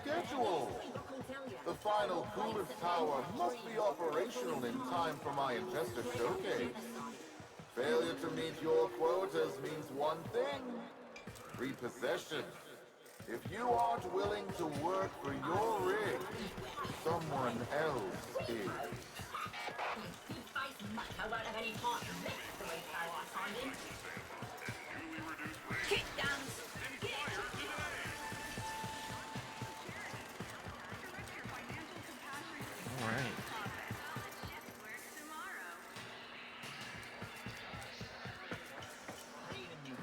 schedule. The final coolant tower must be operational in time for my investor showcase. Failure to meet your quotas means one thing: repossession. If you aren't willing to work for your rig, someone else is. Alright.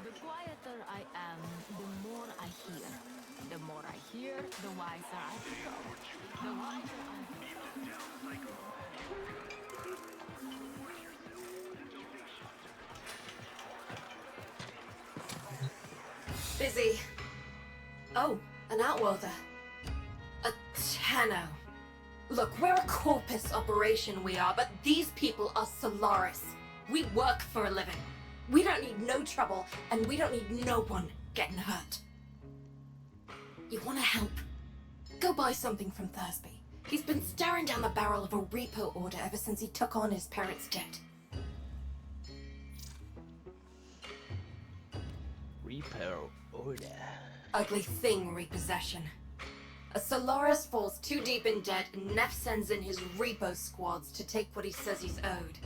The quieter I am, the more I hear. The more I hear, the wiser I become. The wiser I become. Busy. Oh, an outworlder. A Tenno. Look, we're a corpus operation, we are, but these people are Solaris. We work for a living. We don't need no trouble, and we don't need no one getting hurt. You wanna help? Go buy something from Thursby. He's been staring down the barrel of a repo order ever since he took on his parents' debt. Repo order. Ugly thing, repossession. A Solaris falls too deep in debt, and Neff sends in his repo squads to take what he says he's owed.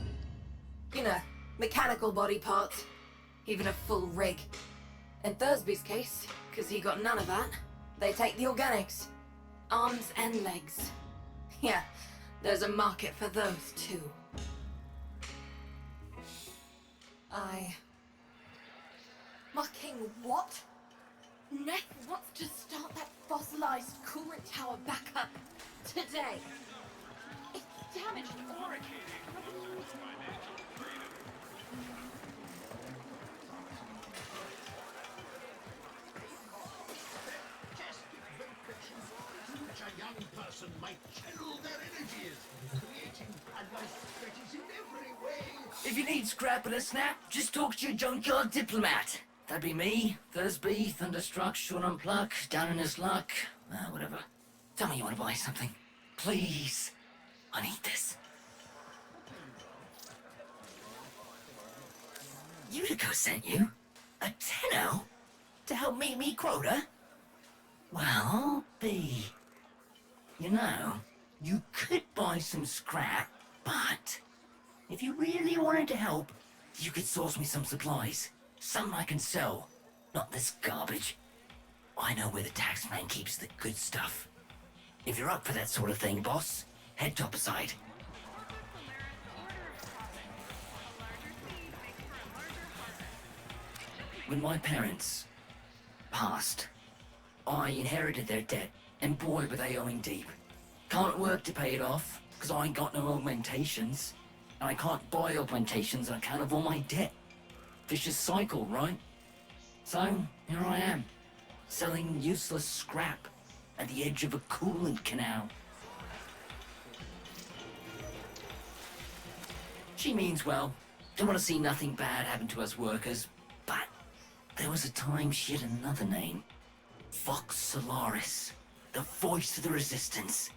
You know, mechanical body parts, even a full rig. In Thursby's case, because he got none of that, they take the organics. Arms and legs. Yeah, there's a market for those too. Fucking what? Neff wants to start that fossilized coolant tower back up today. It's damaged ore. Which a young person might channel their energies, creating a life that is in every way. If you need scrap and a snap, just talk to your junkyard diplomat. That'd be me, Thursby, Thunderstruck, Sean Unpluck, Down in his luck, whatever. Tell me you want to buy something. Please. I need this. Utico sent you? A Tenno? To help meet me quota? Well, B. You know, you could buy some scrap, but if you really wanted to help, you could source me some supplies. Something I can sell, not this garbage. I know where the taxman keeps the good stuff. If you're up for that sort of thing, boss, head topside. When my parents passed, I inherited their debt, and boy were they owing deep. Can't work to pay it off, because I ain't got no augmentations. And I can't buy augmentations on account of all my debt. Vicious cycle, right? So, here I am, selling useless scrap at the edge of a coolant canal. She means well, don't want to see nothing bad happen to us workers, but there was a time she had another name. Vox Solaris, the voice of the resistance,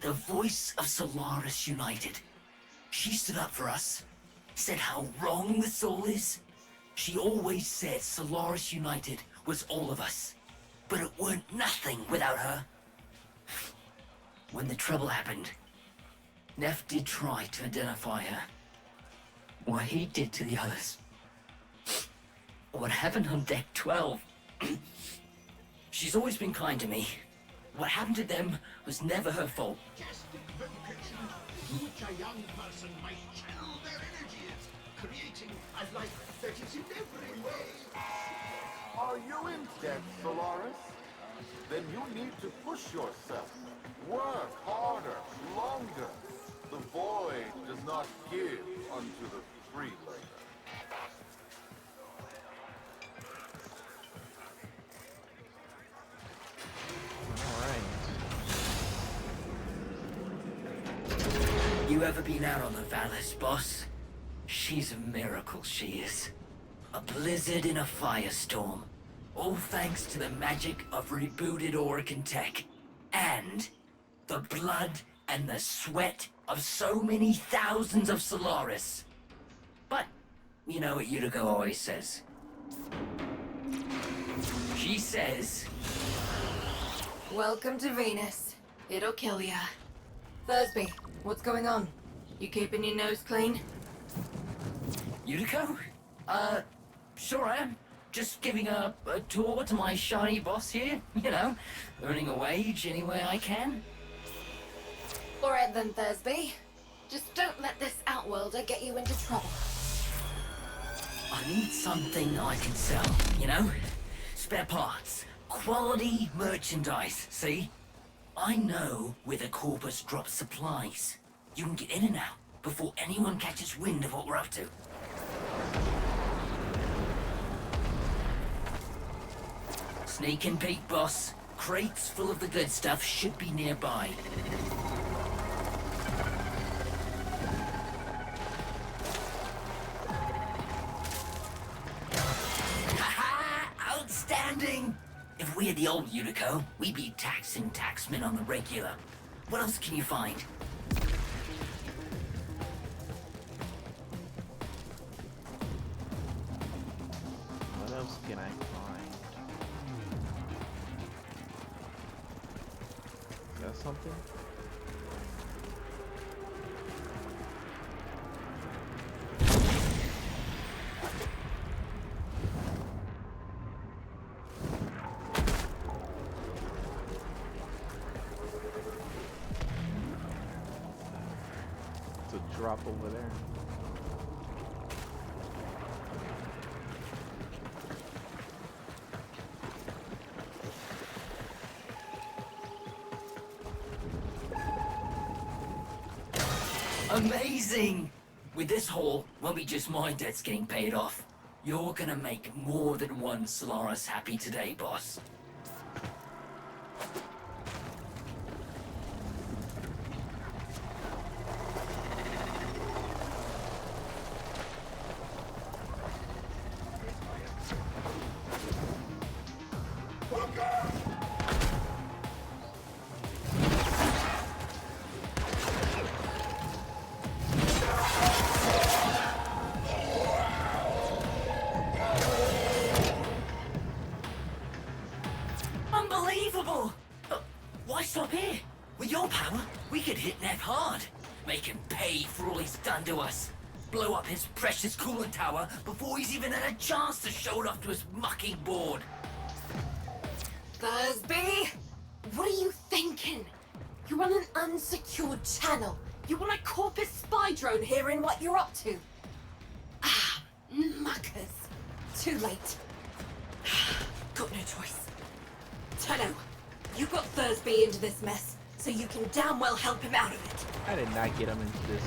the voice of Solaris United. She stood up for us, said how wrong this all is. She always said Solaris United was all of us, but it weren't nothing without her. When the trouble happened, Neff did try to identify her. What he did to the others. What happened on Deck 12. She's always been kind to me. What happened to them was never her fault. Which a young person might channel their energies, creating a life that is in every way. Are you in debt, Solaris? Then you need to push yourself. Work harder, longer. The void does not give unto the freeloader. You ever been out on the Valis, boss? She's a miracle, she is. A blizzard in a firestorm. All thanks to the magic of rebooted Oregon tech. and the blood and the sweat of so many thousands of Solaris. But you know what Yuriko always says. She says, Welcome to Venus. It'll kill ya. Thursby, what's going on? You keeping your nose clean? Yuriko? Sure am. Just giving a tour to my shiny boss here, you know, earning a wage any way I can. Alright then, Thursby. Just don't let this outworlder get you into trouble. I need something I can sell, you know? Spare parts, quality merchandise, see? I know where the Corpus drops supplies. You can get in and out before anyone catches wind of what we're up to. Sneak and peek, boss. Crates full of the good stuff should be nearby. Haha! Outstanding! If we had the old Yuriko, we'd be taxing taxmen on the regular. What else can you find? What else can I find? Got something? It's a drop over there. Amazing! With this haul, won't be just my debts getting paid off. You're gonna make more than one Solaris happy today, boss. Unbelievable! Why stop here? With your power, we could hit Nev hard. Make him pay for all he's done to us. Blow up his precious coolant tower before he's even had a chance to show it off to his mucking board. Thursby! What are you thinking? You're on an unsecured channel. You want a Corpus spy drone hearing what you're up to? Ah, muckers. Too late. Got no choice. Tenno, you got Thursby into this mess, so you can damn well help him out of it. I did not get him into this.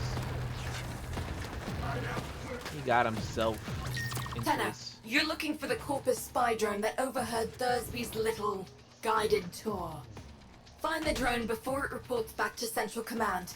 He got himself into Tenno, this. you're looking for the Corpus spy drone that overheard Thursby's little guided tour. Find the drone before it reports back to Central Command.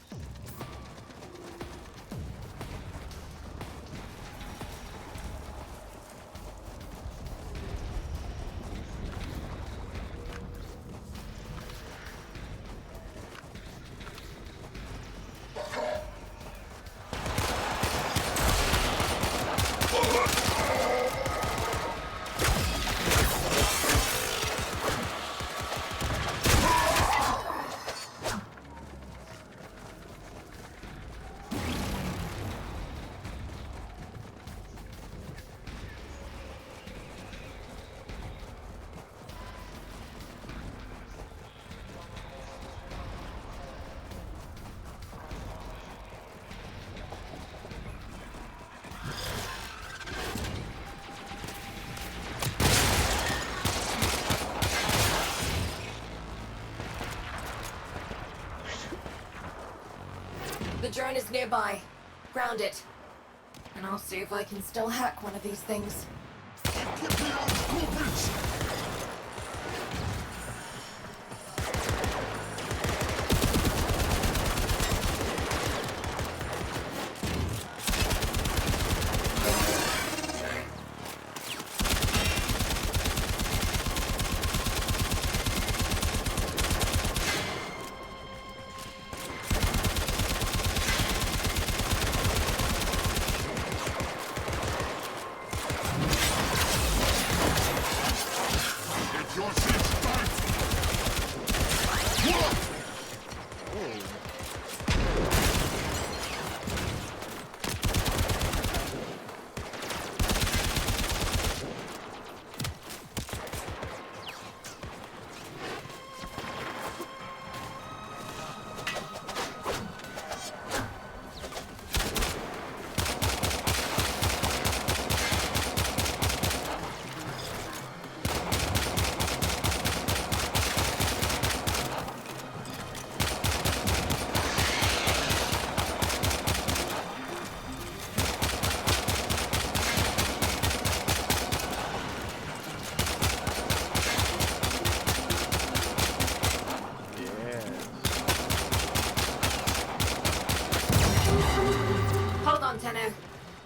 The drone is nearby. Ground it. And I'll see if I can still hack one of these things.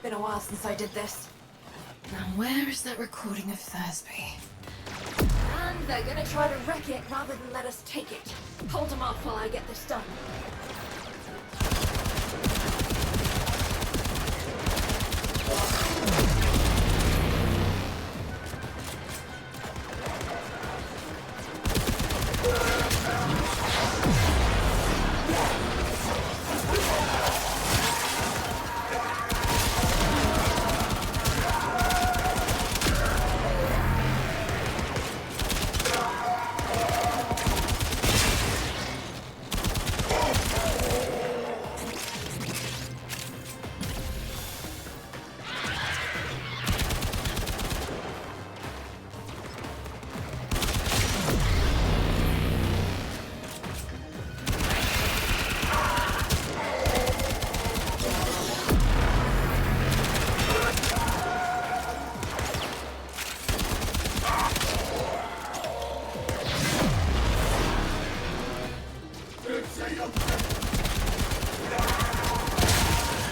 Been a while since I did this. Now where is that recording of Thursby? And they're gonna try to wreck it rather than let us take it. Hold them off while I get this done.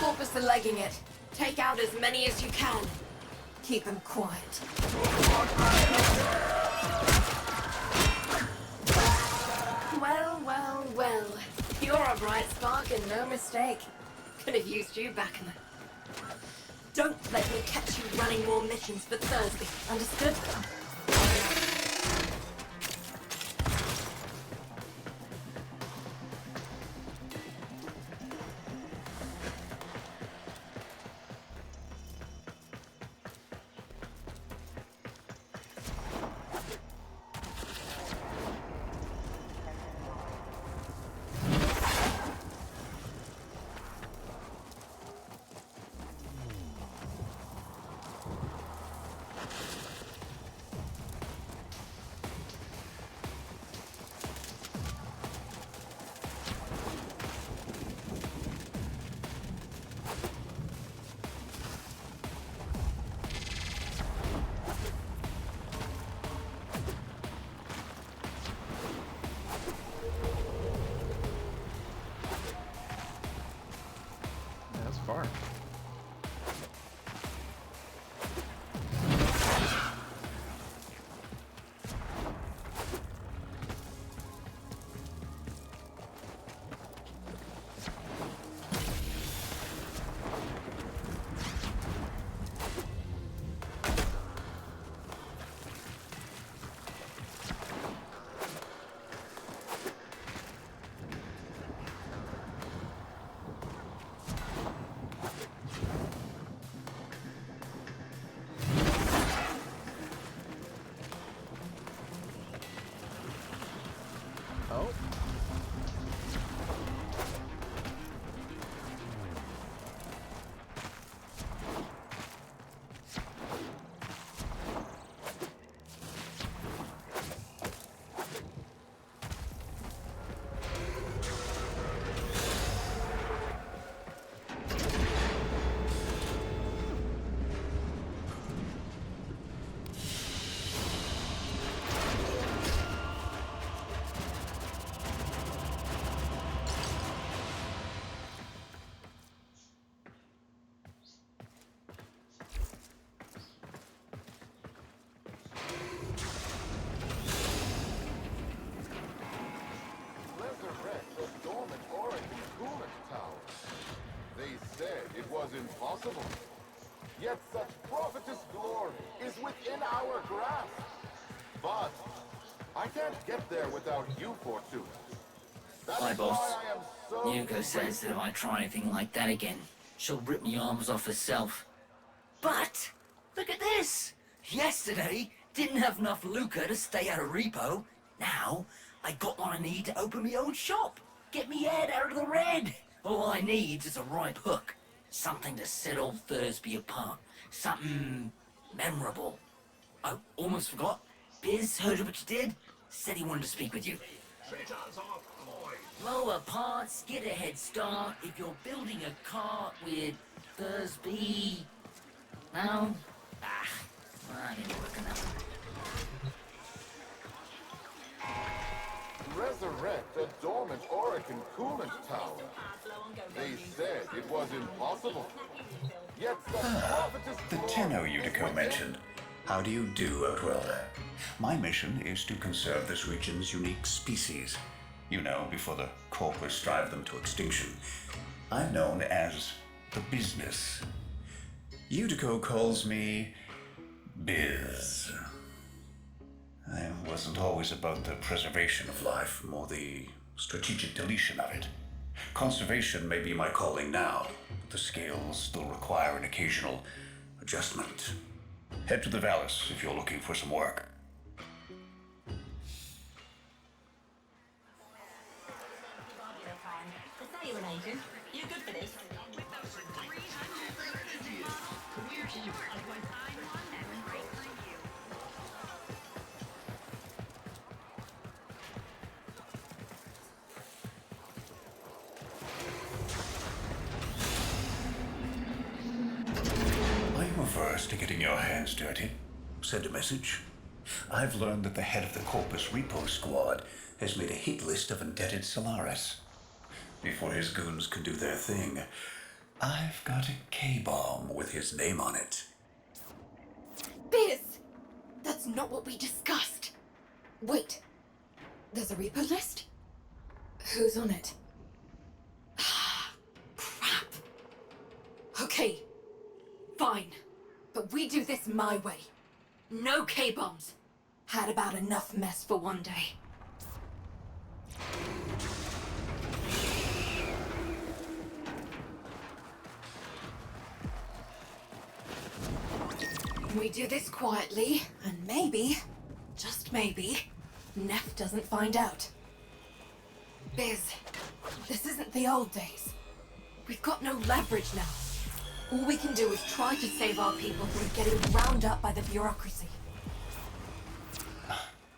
Corpus are legging it. Take out as many as you can. Keep them quiet. Well, well, well. You're a bright spark and no mistake. Could have used you back in the... Don't let me catch you running more missions for Thursby. Understood? That's far. Oh. Resurrect the dormant Origin coolant tower. They said it was impossible. Yet such prophetess glory is within our grasp. But I can't get there without you, Fortuna. That Hi, is boss. why I am so Yuko says that if I try anything like that again, she'll rip me arms off herself. But look at this! Yesterday, didn't have enough lucre to stay out of repo. Now, I got what I need to open my own shop. Get me head out of the red. All I need is a right hook. Something to set old Thursby apart. Something memorable. I almost forgot. Biz heard of what you did. Said he wanted to speak with you. Lower parts, get a head start if you're building a cart with Thursby. No? I ain't working out. resurrect a dormant Orokin coolant tower. They said it was impossible. Yet such profitous The glory Tenno is Utico within. mentioned. How do you do, Outwelder? My mission is to conserve this region's unique species. You know, before the Corpus drive them to extinction. I'm known as the Business. Utico calls me Biz. I wasn't always about the preservation of life, more the strategic deletion of it. Conservation may be my calling now, but the scales still require an occasional adjustment. Head to the Vallis if you're looking for some work. You good for this? Are you averse to getting your hands dirty? Send a message. I've learned that the head of the Corpus Repo Squad has made a hit list of indebted Solaris. Before his goons can do their thing, I've got a K-bomb with his name on it. Biz! That's not what we discussed. Wait. There's a repo list? Who's on it? Crap. Okay. Fine. But we do this my way. No K-bombs. Had about enough mess for one day. We do this quietly, and maybe, just maybe, Neff doesn't find out. Biz, this isn't the old days. We've got no leverage now. All we can do is try to save our people from getting ground up by the bureaucracy.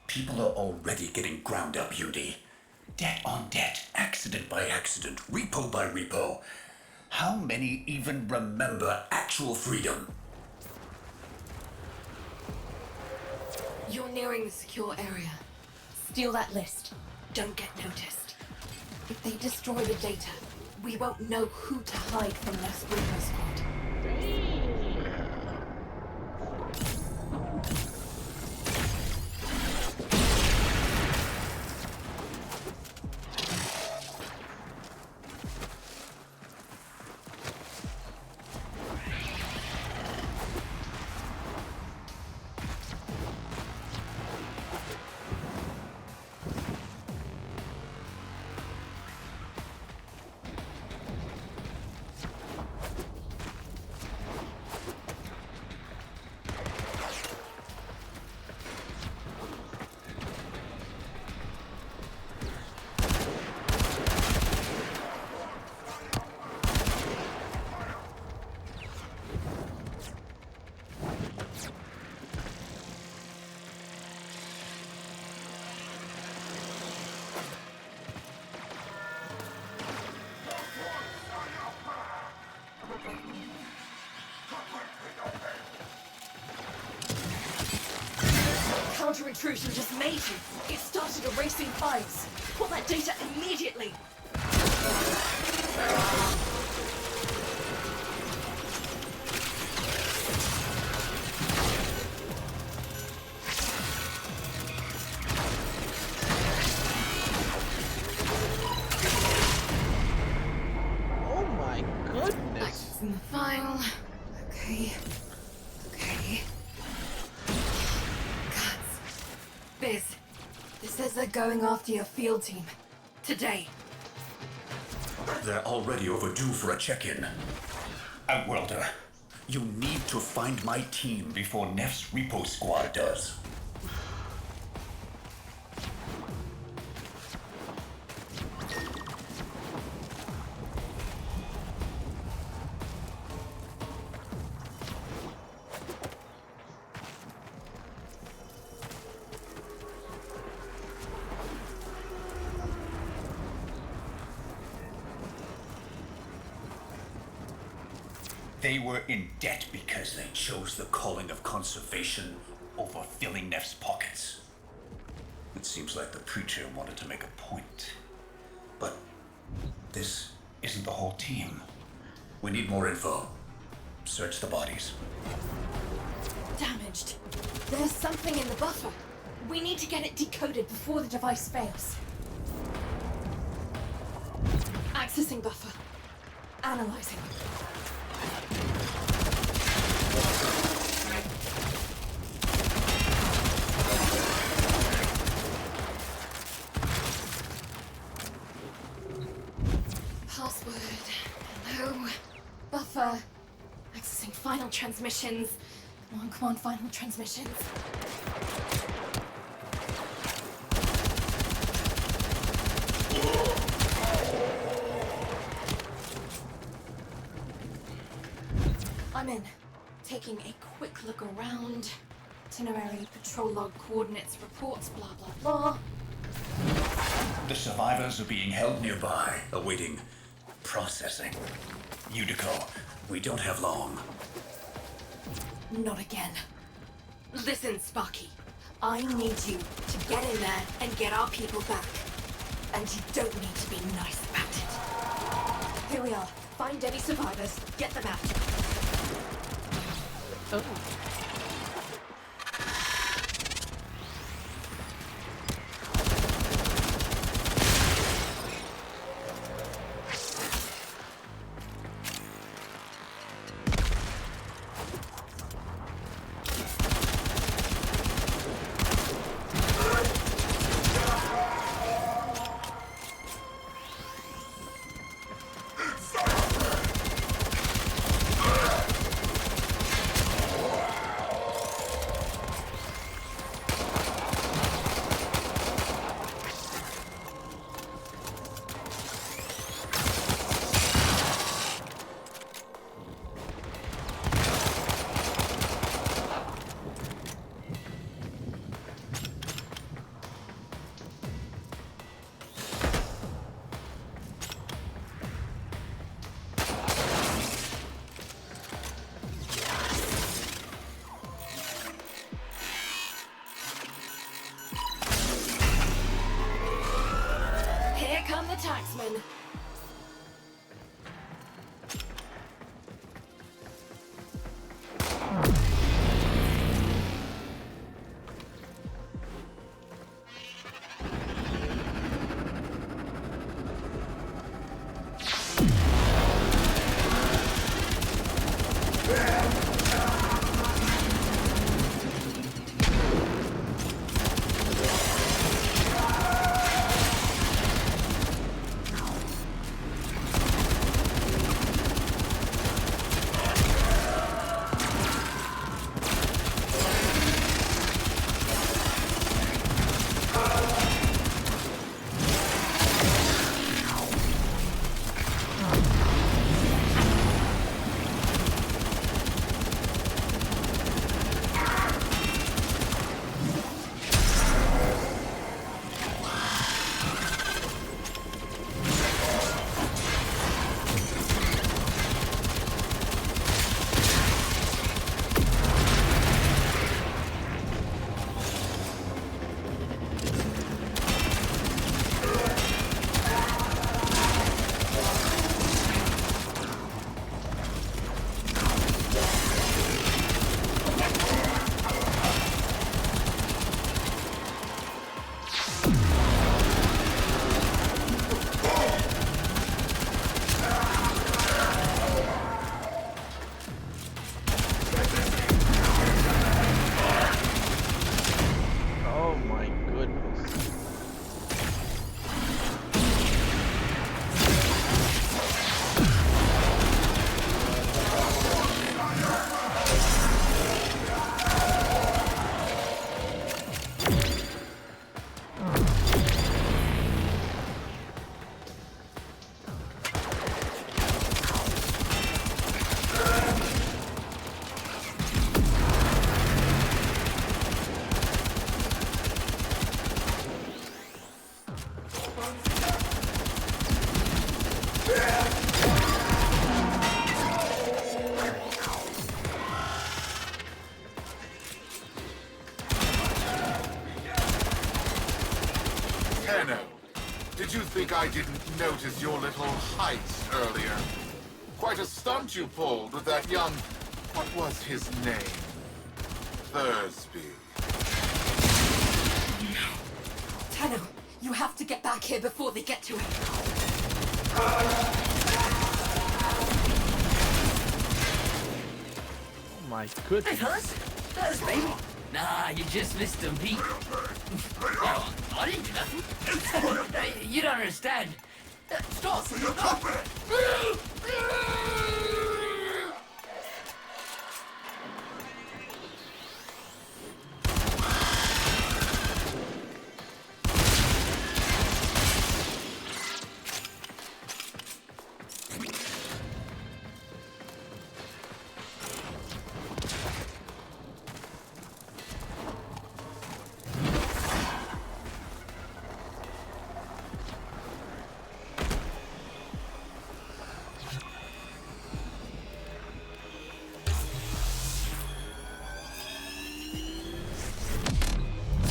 People are already getting ground up, UD. Debt on debt, accident by accident, repo by repo. How many even remember actual freedom? You're nearing the secure area. Steal that list. Don't get noticed. If they destroy the data, we won't know who to hide from Neff's Repo Squad. Counter-intrusion just made you. It started erasing files. Pull that data immediately. Oh my goodness. Accessing the file. Okay. Okay. Guts. Biz. This says they're going after your field team. Today. They're already overdue for a check-in. Outworlder, you need to find my team before Neff's Repo Squad does. They were in debt because they chose the calling of conservation over filling Neff's pockets. It seems like the preacher wanted to make a point. But this isn't the whole team. We need more info. Search the bodies. Damaged. There's something in the buffer. We need to get it decoded before the device fails. Accessing buffer. Analyzing. Password. Hello. Buffer. Accessing final transmissions. Come on, final transmissions. I'm in. Taking a quick look around. Itinerary, patrol log, coordinates, reports, blah, blah, blah. The survivors are being held nearby, awaiting processing. Unico, we don't have long. Not again. Listen, Sparky. I need you to get in there and get our people back. And you don't need to be nice about it. Here we are. Find any survivors, get them out. Oh. Taxman. like I didn't notice your little heist earlier. Quite a stunt you pulled with that young... What was his name? Thursby. Tenno, you have to get back here before they get to him. Oh my Hey, goodness. fellas. That's me. Nah, you just missed them, Pete. Oh, I didn't do nothing. Hey, you don't understand. Stop! Stop!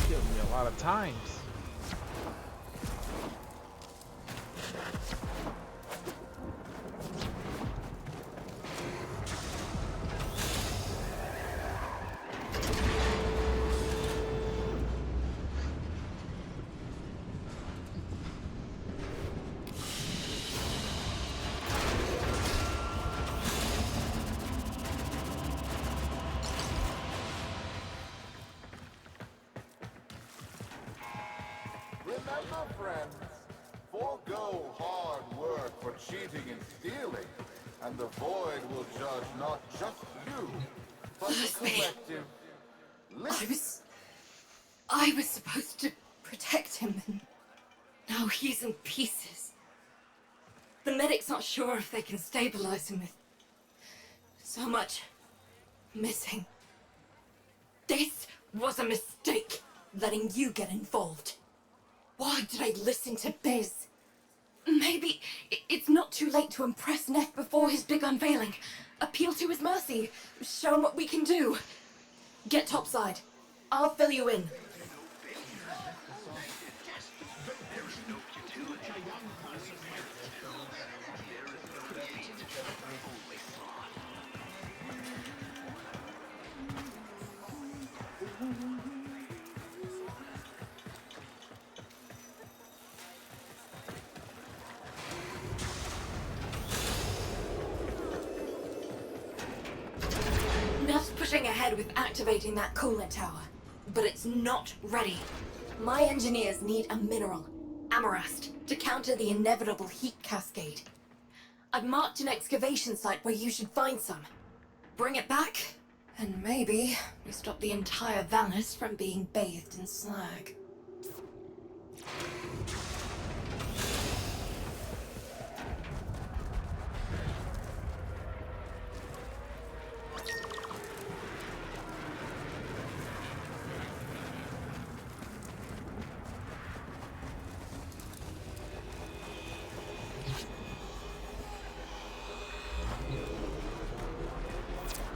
Killed me a lot of times. Remember, friends, forego hard work for cheating and stealing, and the Void will judge not just you, but the Leslie. collective. I was supposed to protect him, and now he's in pieces. The medic's not sure if they can stabilize him with so much missing. This was a mistake, letting you get involved. Why did I listen to Biz? Maybe it's not too late to impress Neff before his big unveiling. Appeal to his mercy. Show him what we can do. Get topside. I'll fill you in. Neff's pushing ahead with activating that coolant tower, but it's not ready. My engineers need a mineral, amarast, to counter the inevitable heat cascade. I've marked an excavation site where you should find some. Bring it back, and maybe we stop the entire Valis from being bathed in slag.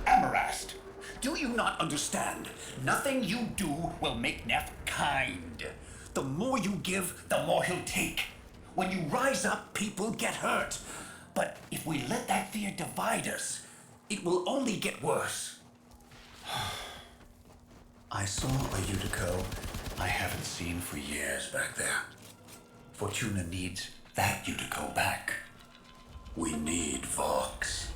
Amarast, do you not understand? Nothing you do will make Neff kind. The more you give, the more he'll take. When you rise up, people get hurt. But if we let that fear divide us, it will only get worse. I saw a Utico I haven't seen for years back there. Fortuna needs that Utico back. We need Vox.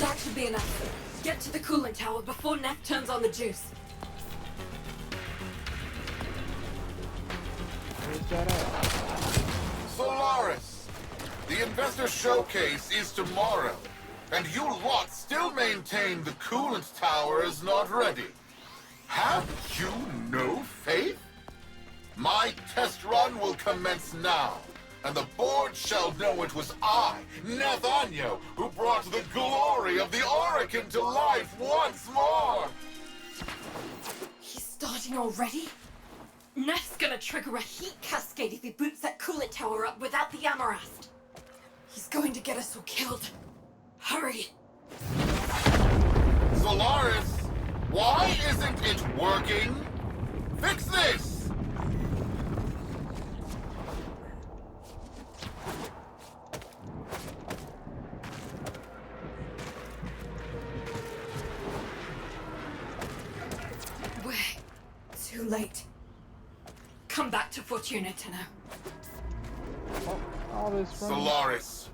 That should be enough. Get to the coolant tower before Neff turns on the juice. Where's that at? Solaris! The investor showcase is tomorrow, and you lot still maintain the coolant tower is not ready. Have you no faith? My test run will commence now, and the board shall know it was I, Nathaniel, who brought the glory of the Oracle to life once more! He's starting already? Neff's gonna trigger a heat cascade if he boots that coolant tower up without the Amarast. He's going to get us all killed. Hurry! Solaris, why isn't it working? Fix this! We're too late. Come back to Fortuna, Tenno. Oh, all this from Solaris,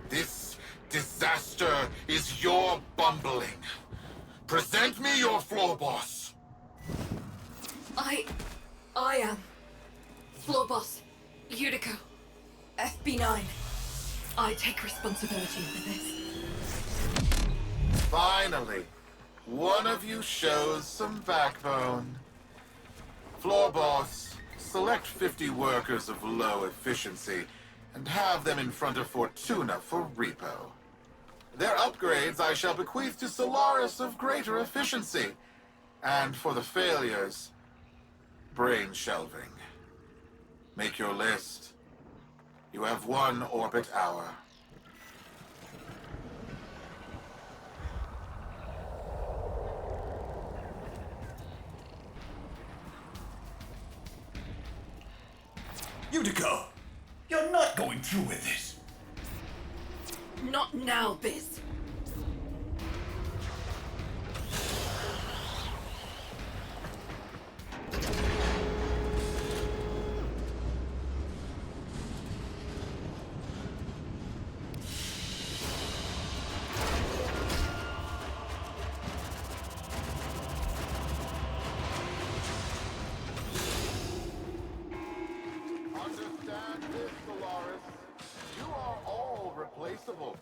this disaster is your bumbling. Present me your floor boss. I am floor boss Yuriko, FB9. I take responsibility for this. Finally, one of you shows some backbone. Floor boss, select 50 workers of low efficiency and have them in front of Fortuna for repo. Their upgrades I shall bequeath to Solaris of greater efficiency. And for the failures, brain shelving. Make your list. You have 1 orbit hour. Yuriko, you're not going through with this. Not now, Biz. Understand this, Solaris. You are all replaceable.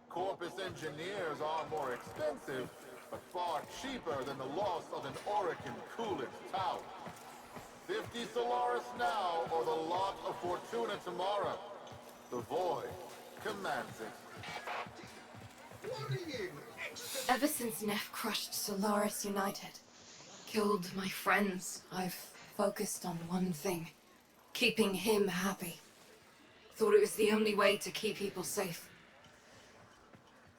Corpus engineers are more expensive, but far cheaper than the loss of an Oracle coolant tower. 50 Solaris now, or the lot of Fortuna tomorrow. The Void commands it. Worrying! Ever since Neff crushed Solaris United, killed my friends, I've focused on one thing. Keeping him happy. Thought it was the only way to keep people safe.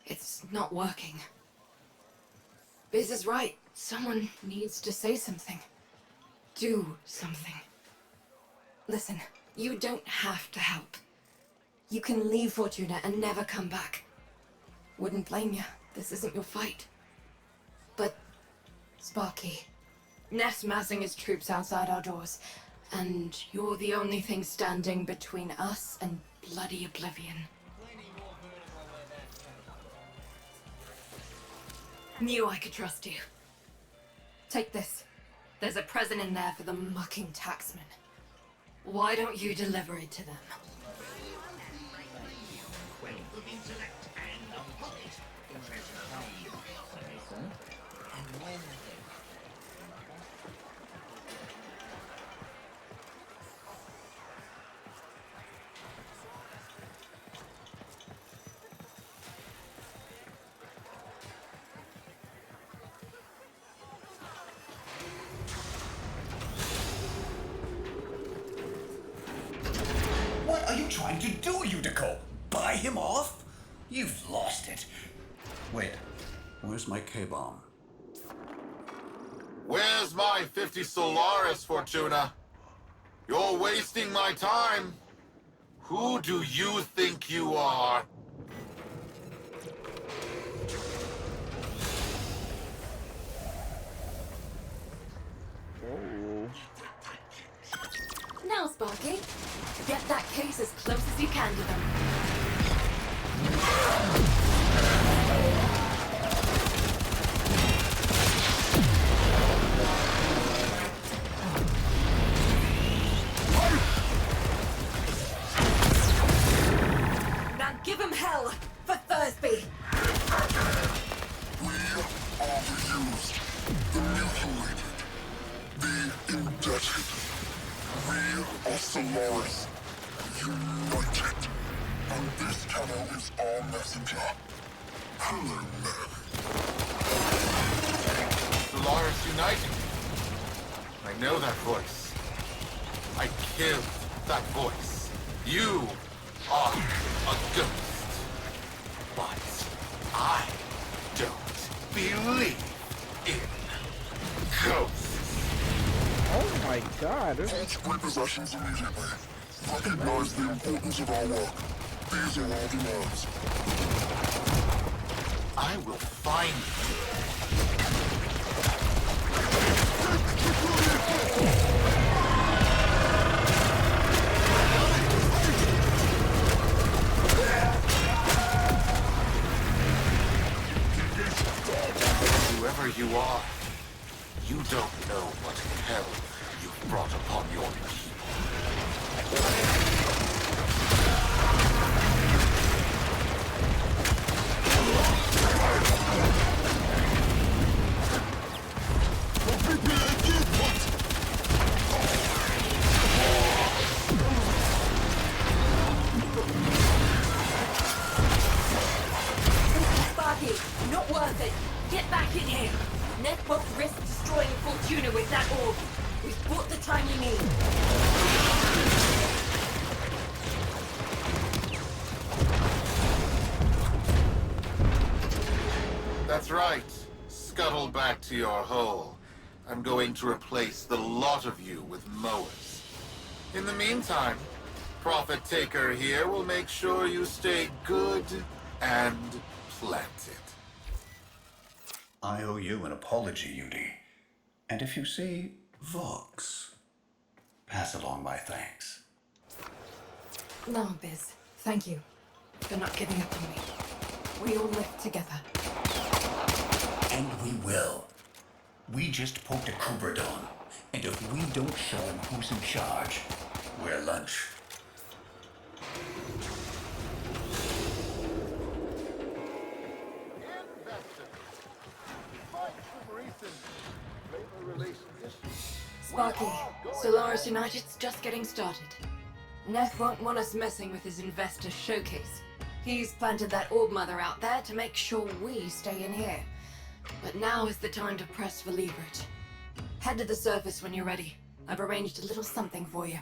It's not working. Biz is right. Someone needs to say something. Do something. Listen, you don't have to help. You can leave Fortuna and never come back. Wouldn't blame you. This isn't your fight. But, Sparky, Neff's massing his troops outside our doors. And you're the only thing standing between us and bloody oblivion. Knew I could trust you. Take this. There's a present in there for the mucking taxman. Why don't you deliver it to them? Of intellect and of pocket. What are you trying to do, Yuriko? Buy him off? You've lost it. Wait, where's my K-bomb? Where's my 50 Solaris, Fortuna? You're wasting my time. Who do you think you are? Sparky. Get that case as close as you can to them. Now give him hell for Thursby. We are the used, the mutilated, the indebted. We are Solaris, united. And this channel is our messenger. Hello, man. Solaris United. I know that voice. I killed that voice. You are a ghost. But I don't believe in ghosts. Oh my god. Take repossessions immediately. Recognize the importance of our work. These are our demands. I will find you. Whoever you are, you don't know what hell you've brought upon your people. Sparky, not worth it. Get back in here. Ned won't risk destroying Fortuna with that orb. We've bought the time we need. That's right. Scuttle back to your hole. I'm going to replace the lot of you with mowers. In the meantime, Prophet Taker here will make sure you stay good and planted. I owe you an apology, UD. And if you see Vox, pass along my thanks. No, Biz. Thank you for not giving up on me. We all live together. And we will. We just poked a Cobra Dawn, and if we don't show him who's in charge, we're lunch. Sparky, Solaris United's just getting started. Neff won't want us messing with his investor showcase. He's planted that orb mother out there to make sure we stay in here. But now is the time to press for leverage. Head to the surface when you're ready. I've arranged a little something for you.